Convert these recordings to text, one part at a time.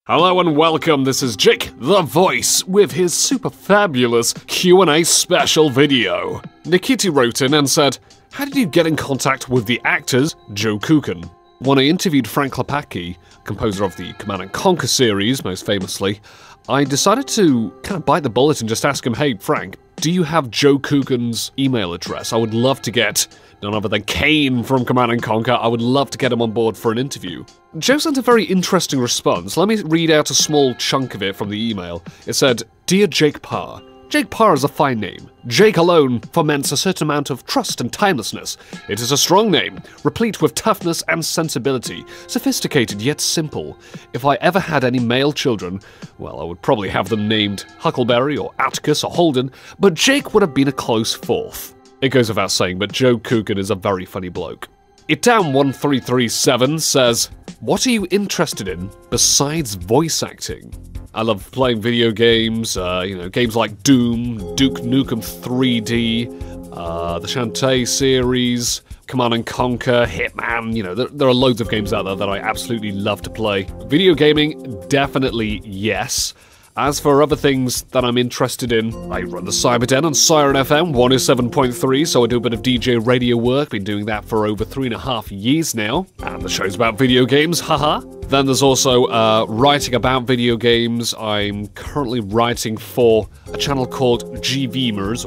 Hello and welcome, this is Jake the Voice with his super fabulous Q&A special video. Nikiti wrote in and said, how did you get in contact with the actors Joe Kukan? When I interviewed Frank Klepacki, composer of the Command & Conquer series most famously, I decided to kind of bite the bullet and just ask him, hey Frank, do you have Joe Kukan's email address? I would love to get none other than Kane from Command & Conquer. I would love to get him on board for an interview. Joe sent a very interesting response. Let me read out a small chunk of it from the email. It said, Dear Jake Parr, Jake Parr is a fine name. Jake alone foments a certain amount of trust and timelessness. It is a strong name, replete with toughness and sensibility, sophisticated yet simple. If I ever had any male children, well, I would probably have them named Huckleberry or Atticus or Holden, but Jake would have been a close fourth. It goes without saying, but Joe Kukan is a very funny bloke. Itdown1337 says, what are you interested in besides voice acting? I love playing video games, games like Doom, Duke Nukem 3D, the Shantae series, Command & Conquer, Hitman, there are loads of games out there that I absolutely love to play. Video gaming, definitely yes. As for other things that I'm interested in, I run the Cyberden on Siren FM 107.3, so I do a bit of DJ radio work, been doing that for over 3.5 years now, and the show's about video games, haha. Then there's also writing about video games. I'm currently writing for a channel called GVmers.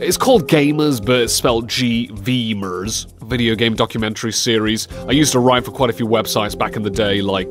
It's called Gamers, but it's spelled GVmers. Video game documentary series. I used to write for quite a few websites back in the day, like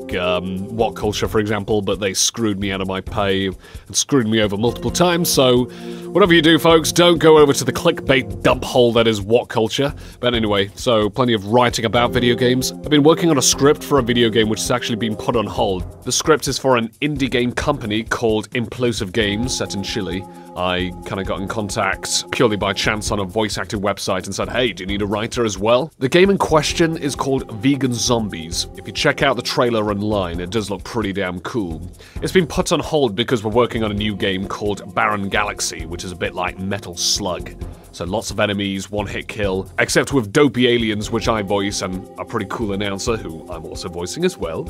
What Culture, for example, but they screwed me out of my pay and screwed me over multiple times, so whatever you do, folks, don't go over to the clickbait dump hole that is What Culture. But anyway, so plenty of writing about video games. I've been working on a script for a video game which has actually been put on hold. The script is for an indie game company called Implosive Games, set in Chile. I kind of got in contact purely by chance on a voice-acted website and said, hey, do you need a writer as well? The game in question is called Vegan Zombies. If you check out the trailer online, it does look pretty damn cool. It's been put on hold because we're working on a new game called Barren Galaxy, which is a bit like Metal Slug. So lots of enemies, one-hit kill, except with dopey aliens, which I voice, and a pretty cool announcer, who I'm also voicing as well.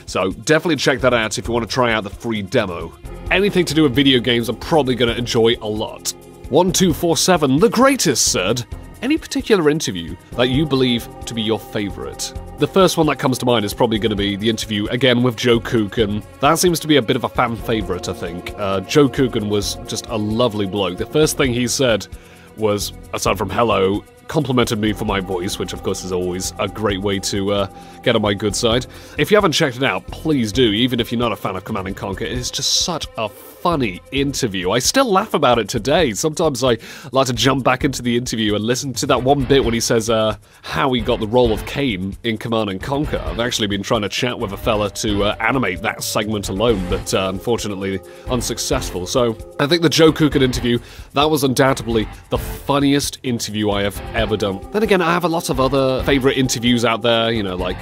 So definitely check that out if you want to try out the free demo. Anything to do with video games, I'm probably going to enjoy a lot. 1247, the greatest, said, any particular interview that you believe to be your favorite? The first one that comes to mind is probably going to be the interview, again, with Joe Kukan. That seems to be a bit of a fan favorite, I think. Joe Kukan was just a lovely bloke. The first thing he said was, aside from hello, complimented me for my voice, which of course is always a great way to get on my good side. If you haven't checked it out, please do, even if you're not a fan of Command & Conquer. It is just such a funny interview. I still laugh about it today. Sometimes I like to jump back into the interview and listen to that one bit when he says how he got the role of Kane in Command & Conquer. I've actually been trying to chat with a fella to animate that segment alone, but unfortunately unsuccessful. So I think the Joe Kukan interview, that was undoubtedly the funniest interview I have ever done. Then again, I have a lot of other favorite interviews out there, like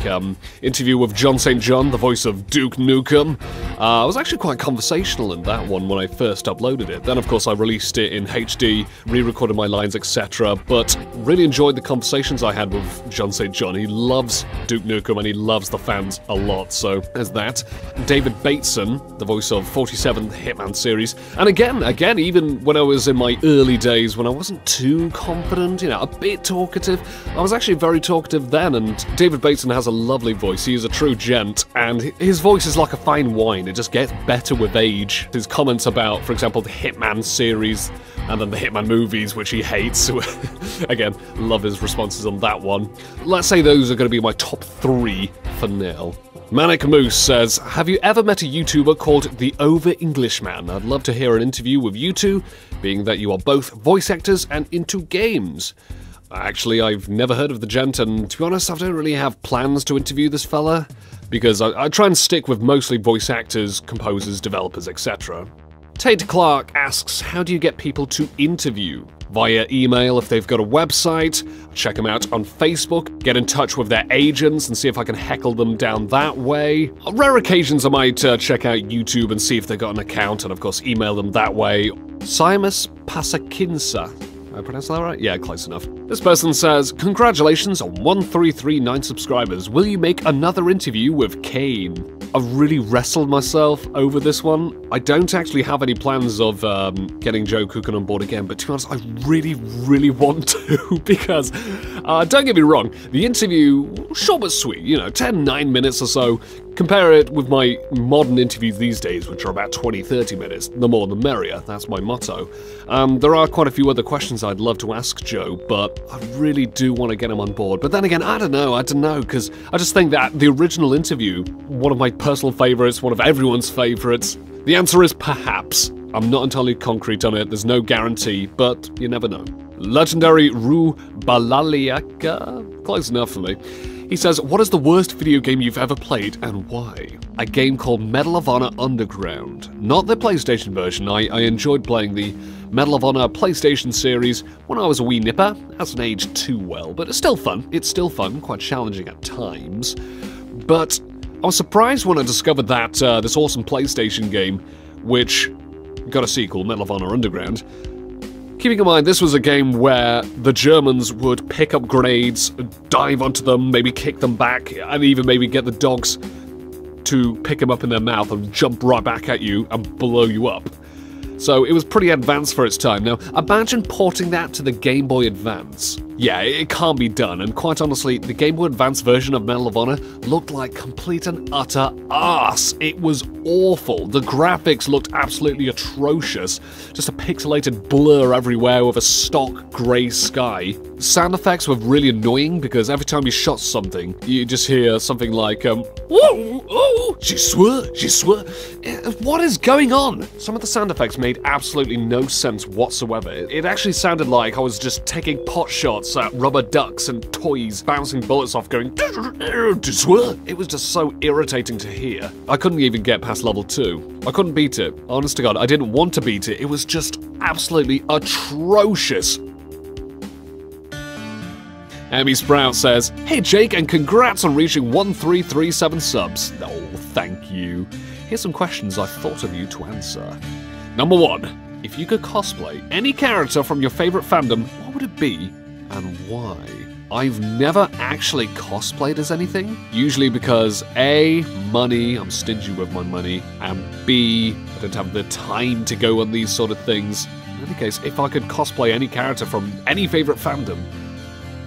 interview with John St. John, the voice of Duke Nukem. I was actually quite conversational in that one when I first uploaded it. Then of course I released it in HD, re-recorded my lines, etc. But really enjoyed the conversations I had with John St. John. He loves Duke Nukem and he loves the fans a lot, so there's that. David Bateson, the voice of 47th Hitman series. And again, even when I was in my early days, when I wasn't too confident, a bit talkative, I was actually very talkative then, and David Bateson has a lovely voice. He is a true gent, and his voice is like a fine wine. It just gets better with age. His comments about, for example, the Hitman series and then the Hitman movies, which he hates. Again, love his responses on that one. Let's say those are going to be my top 3 for now. Manic Moose says, have you ever met a YouTuber called The Over Englishman? I'd love to hear an interview with you two, being that you are both voice actors and into games. Actually, I've never heard of the gent, and to be honest, I don't really have plans to interview this fella, because I try and stick with mostly voice actors, composers, developers, etc. Tate Clark asks, how do you get people to interview? Via email if they've got a website, check them out on Facebook, get in touch with their agents and see if I can heckle them down that way. On rare occasions I might check out YouTube and see if they've got an account, and of course email them that way. Simus Pasakinsa. Did I pronounce that right? Yeah, close enough. This person says, congratulations on 1339 subscribers. Will you make another interview with Kane? I've really wrestled myself over this one. I don't actually have any plans of getting Joe Cookin on board again, but to be honest, I really want to, because, don't get me wrong, the interview, short but sweet, you know, 9 minutes or so. Compare it with my modern interviews these days, which are about 20-30 minutes. The more the merrier, that's my motto. There are quite a few other questions I'd love to ask Joe, but I really do want to get him on board. But then again, I don't know, because I just think that the original interview, one of my personal favourites, one of everyone's favourites, the answer is perhaps. I'm not entirely concrete on it, there's no guarantee, but you never know. Legendary Ru Balaliaka? Close enough for me. He says, what is the worst video game you've ever played and why? A game called Medal of Honor Underground. Not the PlayStation version. I enjoyed playing the Medal of Honor PlayStation series when I was a wee nipper. Hasn't aged too well, but it's still fun. It's still fun, quite challenging at times. But I was surprised when I discovered that this awesome PlayStation game, which got a sequel, Medal of Honor Underground. Keeping in mind, this was a game where the Germans would pick up grenades, dive onto them, maybe kick them back, and even maybe get the dogs to pick them up in their mouth and jump right back at you and blow you up. So it was pretty advanced for its time. Now, imagine porting that to the Game Boy Advance. Yeah, it can't be done, and quite honestly, the Game Boy Advance version of Medal of Honor looked like complete and utter arse. It was awful. The graphics looked absolutely atrocious. Just a pixelated blur everywhere with a stock grey sky. Sound effects were really annoying because every time you shot something, you just hear something like, whoa, oh, she swore. What is going on? Some of the sound effects made absolutely no sense whatsoever. It actually sounded like I was just taking pot shots at rubber ducks and toys, bouncing bullets off, going, it was just so irritating to hear. I couldn't even get past level 2. I couldn't beat it. Honest to God, I didn't want to beat it. It was just absolutely atrocious. Emmy Sprout says, hey Jake, and congrats on reaching 1337 subs. Oh, thank you. Here's some questions I thought of you to answer. Number 1. If you could cosplay any character from your favourite fandom, what would it be and why? I've never actually cosplayed as anything. Usually because A, money, I'm stingy with my money, and B, I don't have the time to go on these sort of things. In any case, if I could cosplay any character from any favourite fandom,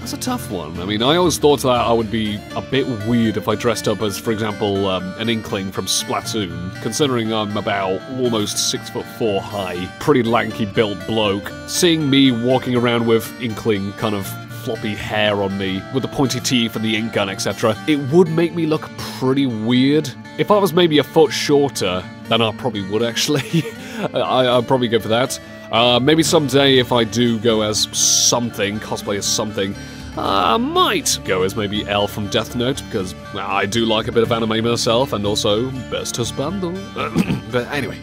that's a tough one. I mean, I always thought that I would be a bit weird if I dressed up as, for example, an Inkling from Splatoon, considering I'm about almost 6'4" high, pretty lanky built bloke. Seeing me walking around with Inkling kind of floppy hair on me, with the pointy teeth and the ink gun, etc., it would make me look pretty weird. If I was maybe a foot shorter, then I probably would actually. I'd probably go for that. Maybe someday if I do go as something, cosplay as something, I might go as maybe Elle from Death Note, because I do like a bit of anime myself, and also best husbando. But anyway.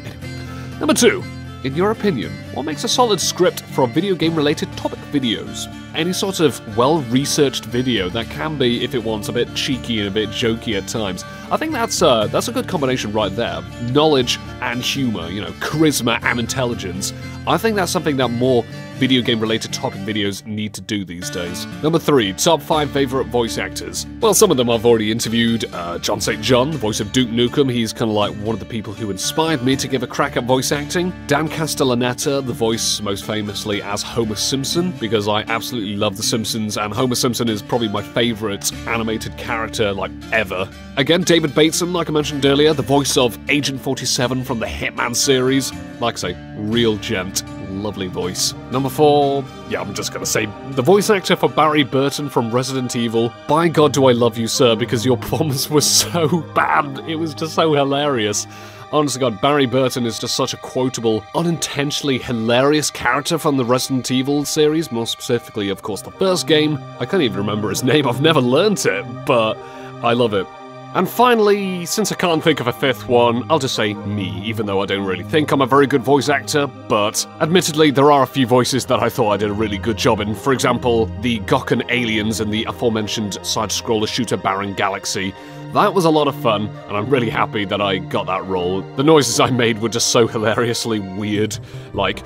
Number 2. In your opinion, what makes a solid script for video game-related topic videos? Any sort of well-researched video that can be, if it wants, a bit cheeky and a bit jokey at times. I think that's a good combination right there. Knowledge and humor, you know, charisma and intelligence. I think that's something that more video game-related topic videos need to do these days. Number 3, top 5 favorite voice actors. Well, some of them I've already interviewed. John St. John, the voice of Duke Nukem, he's kind of like one of the people who inspired me to give a crack at voice acting. Dan Castellaneta, the voice most famously as Homer Simpson, because I absolutely love The Simpsons, and Homer Simpson is probably my favorite animated character, like, ever. Again, David Bateson, like I mentioned earlier, the voice of Agent 47 from the Hitman series. Like I say, real gent. Lovely voice. Number 4, yeah, I'm just gonna say, the voice actor for Barry Burton from Resident Evil. By God do I love you, sir, because your performance was so bad. It was just so hilarious. Honestly God, Barry Burton is just such a quotable, unintentionally hilarious character from the Resident Evil series, more specifically, of course, the first game. I can't even remember his name, I've never learnt it, but I love it. And finally, since I can't think of a 5th one, I'll just say me, even though I don't really think I'm a very good voice actor, but admittedly, there are a few voices that I thought I did a really good job in. For example, the Gokhan aliens in the aforementioned side-scroller shooter Barren Galaxy. That was a lot of fun, and I'm really happy that I got that role. The noises I made were just so hilariously weird, like...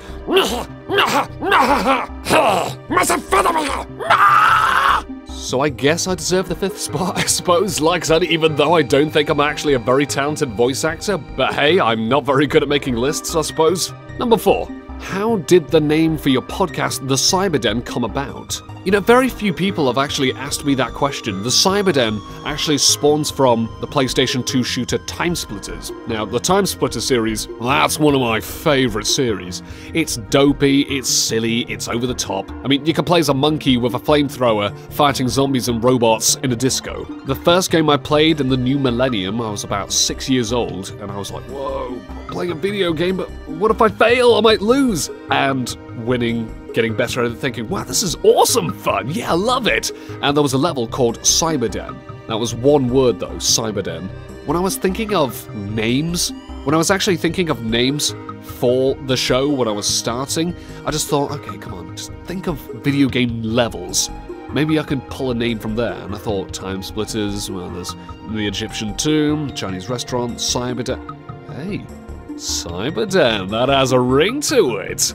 so I guess I deserve the 5th spot, I suppose. Like I said, even though I don't think I'm actually a very talented voice actor, but hey, I'm not very good at making lists, I suppose. Number 4. How did the name for your podcast, The Cyberden, come about? You know, very few people have actually asked me that question. The Cyberden actually spawns from the PlayStation 2 shooter Timesplitters. Now, the Timesplitter series, that's one of my favorite series. It's dopey, it's silly, it's over the top. I mean, you can play as a monkey with a flamethrower fighting zombies and robots in a disco. The first game I played in the new millennium, I was about 6 years old, and I was like, whoa, I'm playing a video game, but what if I fail? I might lose. And winning, getting better at it, thinking, wow, this is awesome fun, yeah, I love it. And there was a level called Cyberden. That was one word though, Cyberden. When I was thinking of names, when I was actually thinking of names for the show when I was starting, I just thought, okay, come on, just think of video game levels. Maybe I can pull a name from there. And I thought, Timesplitters, well, there's the Egyptian Tomb, Chinese restaurant, Cyberden. Hey, Cyberden, that has a ring to it.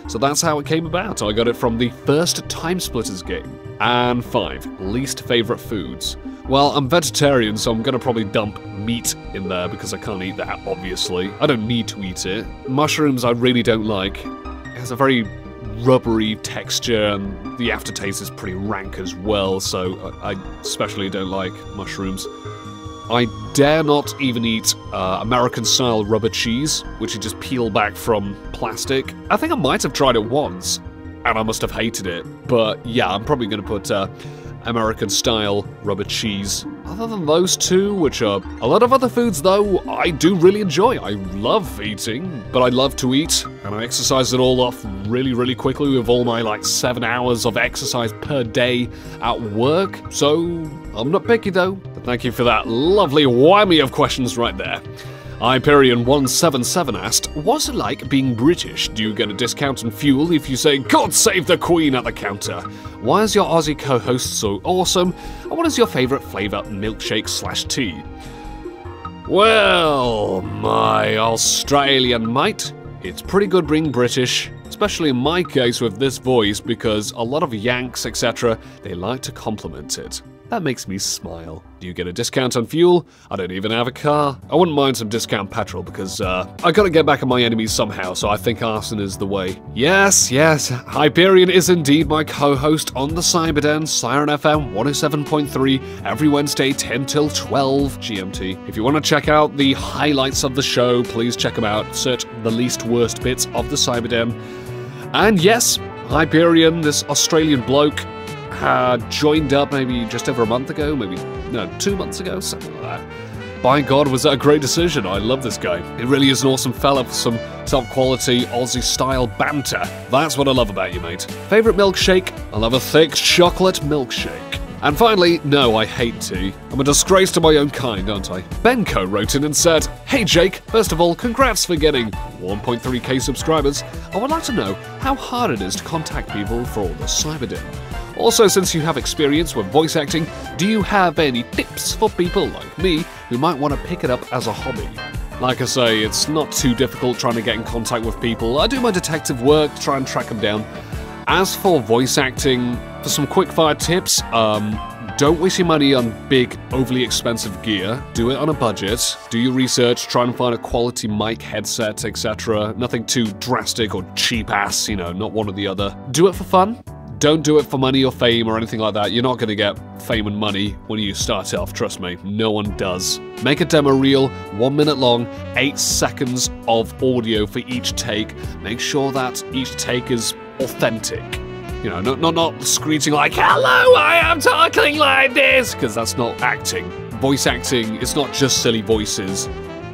So that's how it came about. I got it from the first Timesplitters game. And 5, least favourite foods. Well, I'm vegetarian, so I'm gonna probably dump meat in there because I can't eat that, obviously. I don't need to eat it. Mushrooms I really don't like. It has a very rubbery texture and the aftertaste is pretty rank as well, so I especially don't like mushrooms. I dare not even eat American-style rubber cheese, which you just peel back from plastic. I think I might have tried it once, and I must have hated it. But yeah, I'm probably going to put American-style rubber cheese. Other than those two, which are a lot of other foods, though, I do really enjoy. I love eating, but I love to eat, and I exercise it all off really, really quickly with all my, like, 7 hours of exercise per day at work. So, I'm not picky, though. But thank you for that lovely whammy of questions right there. Hyperion177 asked, what's it like being British? Do you get a discount on fuel if you say, God save the Queen at the counter? Why is your Aussie co-host so awesome? And what is your favourite flavour milkshake/tea? Well, my Australian mate, it's pretty good being British, especially in my case with this voice, because a lot of Yanks, etc., they like to compliment it. That makes me smile. Do you get a discount on fuel? I don't even have a car. I wouldn't mind some discount petrol because, I gotta get back at my enemies somehow, so I think arson is the way. Yes, Hyperion is indeed my co-host on the Cyberden, Siren FM 107.3, every Wednesday 10 till 12 GMT. If you want to check out the highlights of the show, please check them out. Search the least worst bits of the Cyberden. And yes, Hyperion, this Australian bloke, had joined up maybe just over a month ago, maybe, no, 2 months ago, something like that. By God, was that a great decision. I love this guy. He really is an awesome fella for some top-quality Aussie-style banter. That's what I love about you, mate. Favourite milkshake? I love a thick chocolate milkshake. And finally, no, I hate tea. I'm a disgrace to my own kind, aren't I? Benko wrote in and said, hey Jake, first of all, congrats for getting 1.3k subscribers. I would like to know how hard it is to contact people for the Cyberden. Also, since you have experience with voice acting, do you have any tips for people like me who might want to pick it up as a hobby? Like I say, it's not too difficult trying to get in contact with people. I do my detective work to try and track them down. As for voice acting, for some quick-fire tips, don't waste your money on big, overly expensive gear. Do it on a budget. Do your research, try and find a quality mic, headset, etc. Nothing too drastic or cheap-ass, you know, not one or the other. Do it for fun. Don't do it for money or fame or anything like that. You're not going to get fame and money when you start off, trust me. No one does. Make a demo reel, 1 minute long, 8 seconds of audio for each take. Make sure that each take is authentic. You know, not screeching like, hello, I am talking like this, because that's not acting. Voice acting is not just silly voices.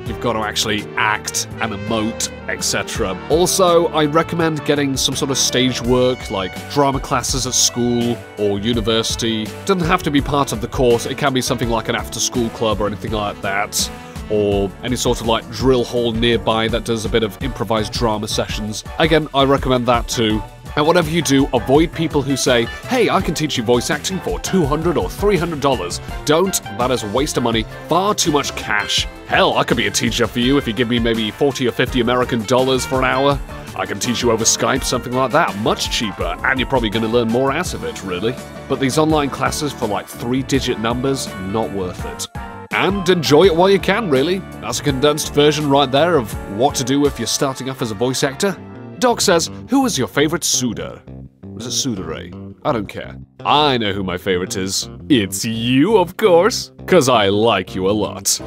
You've got to actually act and emote, etc. Also, I recommend getting some sort of stage work, like drama classes at school or university. It doesn't have to be part of the course, it can be something like an after-school club or anything like that. Or any sort of like drill hall nearby that does a bit of improvised drama sessions. Again, I recommend that too. And whatever you do, avoid people who say, hey, I can teach you voice acting for $200 or $300. Don't, that is a waste of money, far too much cash. Hell, I could be a teacher for you if you give me maybe 40 or 50 American dollars for an hour. I can teach you over Skype, something like that, much cheaper, and you're probably going to learn more out of it, really. But these online classes for like 3-digit numbers, not worth it. And enjoy it while you can, really. That's a condensed version right there of what to do if you're starting off as a voice actor. Doc says, who is your favorite Suda? Was it Sudare? I don't care. I know who my favorite is. It's you, of course. Cause I like you a lot.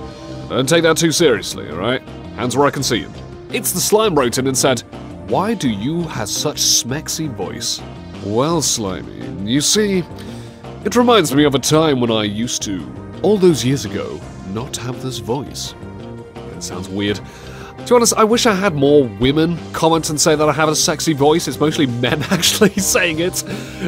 Don't take that too seriously, alright? Hands where I can see you. It's the Slime wrote in and said, why do you have such smexy voice? Well, Slimy, you see, it reminds me of a time when I used to, all those years ago, not have this voice. It sounds weird. To be honest, I wish I had more women comment and say that I have a sexy voice. It's mostly men actually saying it.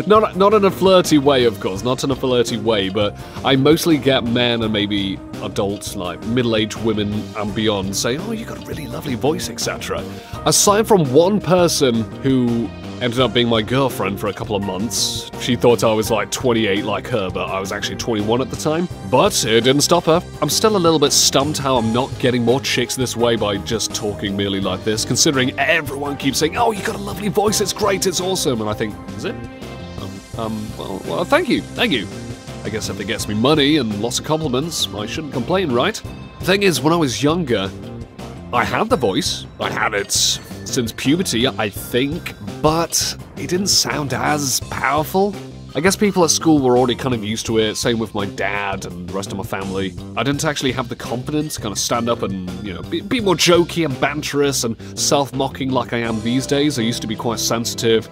Not in a flirty way, of course, not in a flirty way, but I mostly get men and maybe adults, like middle-aged women and beyond, say, oh, you got a really lovely voice, etc. Aside from one person who ended up being my girlfriend for a couple of months. She thought I was like 28 like her, but I was actually 21 at the time. But it didn't stop her. I'm still a little bit stumped how I'm not getting more chicks this way by just talking merely like this, considering everyone keeps saying, oh, you got a lovely voice, it's great, it's awesome. And I think, is it? Well, thank you. I guess if it gets me money and lots of compliments, I shouldn't complain, right? Thing is, when I was younger, I had the voice. I had it since puberty, I think, but it didn't sound as powerful. I guess people at school were already kind of used to it, same with my dad and the rest of my family. I didn't actually have the confidence to kind of stand up and, you know, be more jokey and banterous and self-mocking like I am these days. I used to be quite sensitive,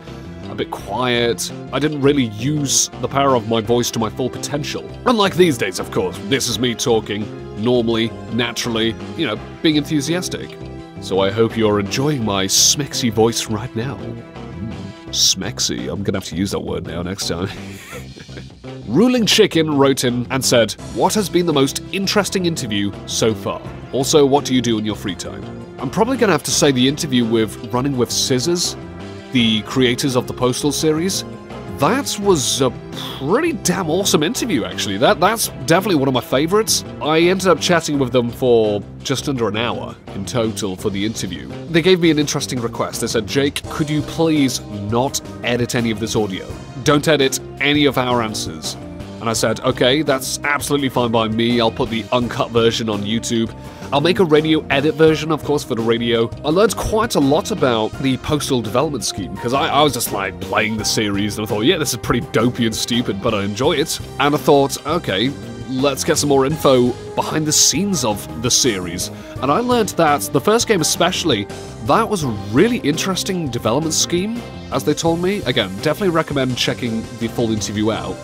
a bit quiet. I didn't really use the power of my voice to my full potential. Unlike these days, of course. This is me talking normally, naturally, you know, being enthusiastic. So I hope you're enjoying my smexy voice right now. Smexy, I'm gonna have to use that word now next time. Ruling Chicken wrote in and said, what has been the most interesting interview so far? Also, what do you do in your free time? I'm probably gonna have to say the interview with Running with Scissors, the creators of the Postal series. That was a pretty damn awesome interview, actually. That's definitely one of my favorites. I ended up chatting with them for just under an hour in total for the interview. They gave me an interesting request. They said, Jake, could you please not edit any of this audio? Don't edit any of our answers. And I said, okay, that's absolutely fine by me. I'll put the uncut version on YouTube. I'll make a radio edit version, of course, for the radio. I learned quite a lot about the Postal development scheme, because I was just like playing the series and I thought, yeah, this is pretty dopey and stupid, but I enjoy it. And I thought, okay, let's get some more info behind the scenes of the series. And I learned that, the first game especially, that was a really interesting development scheme, as they told me. Again, definitely recommend checking the full interview out.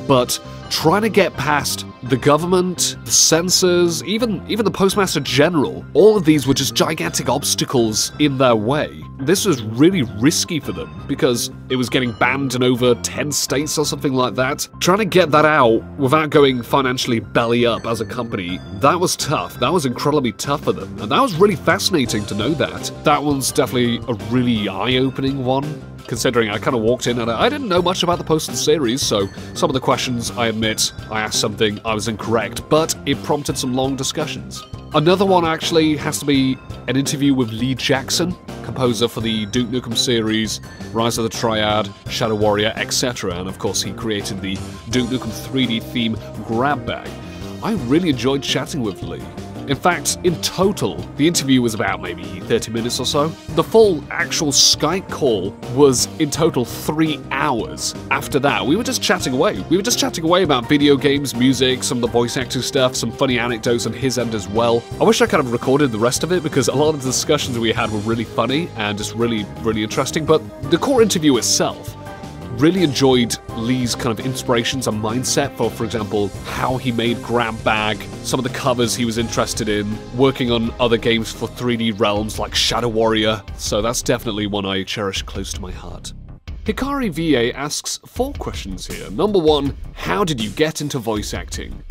But trying to get past the government, the censors, even the Postmaster General, all of these were just gigantic obstacles in their way. This was really risky for them, because it was getting banned in over 10 states or something like that. Trying to get that out without going financially belly up as a company, that was tough. That was incredibly tough for them, and that was really fascinating to know that. That one's definitely a really eye-opening one, considering I kind of walked in and I didn't know much about the Postal series, so some of the questions, I admit, I asked something, I was incorrect, but it prompted some long discussions. Another one actually has to be an interview with Lee Jackson, composer for the Duke Nukem series, Rise of the Triad, Shadow Warrior, etc. And of course he created the Duke Nukem 3D theme grab bag. I really enjoyed chatting with Lee. In fact, in total, the interview was about maybe 30 minutes or so. The full actual Skype call was in total 3 hours. After that, we were just chatting away. We were just chatting away about video games, music, some of the voice acting stuff, some funny anecdotes on his end as well. I wish I kind of recorded the rest of it because a lot of the discussions we had were really funny and just really, really interesting. But the core interview itself, really enjoyed Lee's kind of inspirations and mindset for example, how he made Grab Bag, some of the covers he was interested in, working on other games for 3D realms like Shadow Warrior, so that's definitely one I cherish close to my heart. Hikari VA asks 4 questions here. Number 1, how did you get into voice acting?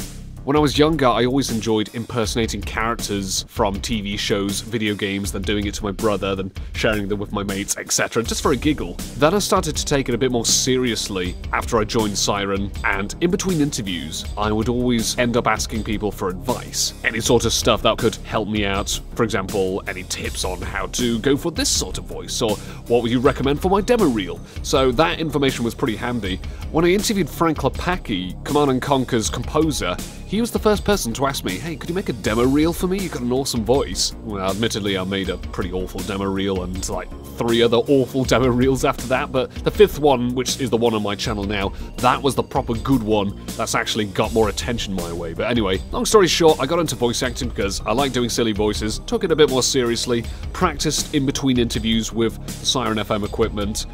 When I was younger, I always enjoyed impersonating characters from TV shows, video games, then doing it to my brother, then sharing them with my mates, etc., just for a giggle. Then I started to take it a bit more seriously after I joined Siren, and in between interviews, I would always end up asking people for advice. Any sort of stuff that could help me out. For example, any tips on how to go for this sort of voice, or what would you recommend for my demo reel? So that information was pretty handy. When I interviewed Frank Lepacki, Command & Conquer's composer, he was the first person to ask me, hey, could you make a demo reel for me? You've got an awesome voice. Well, admittedly, I made a pretty awful demo reel and like 3 other awful demo reels after that, but the 5th one, which is the one on my channel now, that was the proper good one that's actually got more attention my way. But anyway, long story short, I got into voice acting because I like doing silly voices, took it a bit more seriously, practiced in between interviews with Siren FM equipment,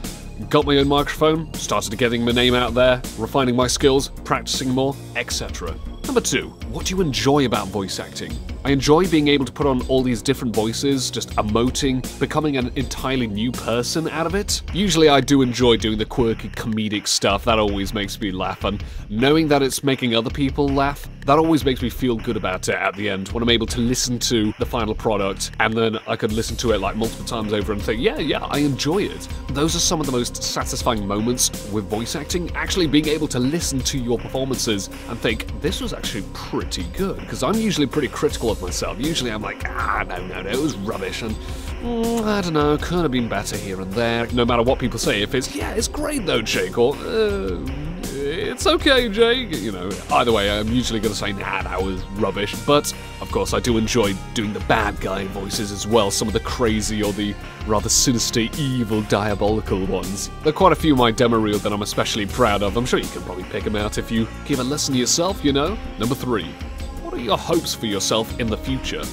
got my own microphone, started getting my name out there, refining my skills, practicing more, etc. Number 2, what do you enjoy about voice acting? I enjoy being able to put on all these different voices, just emoting, becoming an entirely new person out of it. Usually I do enjoy doing the quirky comedic stuff, that always makes me laugh, and knowing that it's making other people laugh, that always makes me feel good about it at the end, when I'm able to listen to the final product, and then I could listen to it like multiple times over and think, yeah, I enjoy it. Those are some of the most satisfying moments with voice acting, actually being able to listen to your performances and think, this was actually pretty good, because I'm usually pretty critical of myself. Usually I'm like, no, it was rubbish, and I don't know, could have been better here and there, no matter what people say. If it's, yeah, it's great though, Jake, or it's okay, Jake, you know, either way, I'm usually going to say, nah, that was rubbish. But, of course, I do enjoy doing the bad guy voices as well, some of the crazy or the rather sinister, evil, diabolical ones. There are quite a few of my demo reel that I'm especially proud of. I'm sure you can probably pick them out if you give a listen yourself, you know. Number 3, what are your hopes for yourself in the future?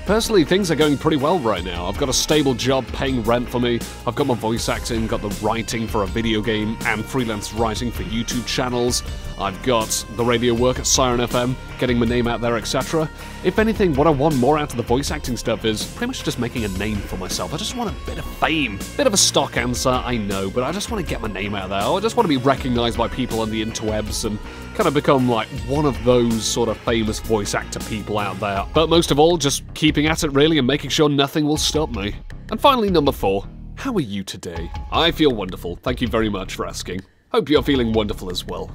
Personally, things are going pretty well right now. I've got a stable job paying rent for me, I've got my voice acting, got the writing for a video game, and freelance writing for YouTube channels. I've got the radio work at Siren FM, getting my name out there, etc. If anything, what I want more out of the voice acting stuff is pretty much just making a name for myself. I just want a bit of fame. Bit of a stock answer, I know, but I just want to get my name out there. I just want to be recognized by people on the interwebs and kind of become like one of those sort of famous voice actor people out there. But most of all, just keeping at it really and making sure nothing will stop me. And finally, number 4, how are you today? I feel wonderful. Thank you very much for asking. Hope you're feeling wonderful as well.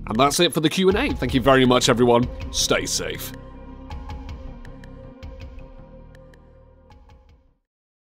And that's it for the Q&A. Thank you very much, everyone. Stay safe.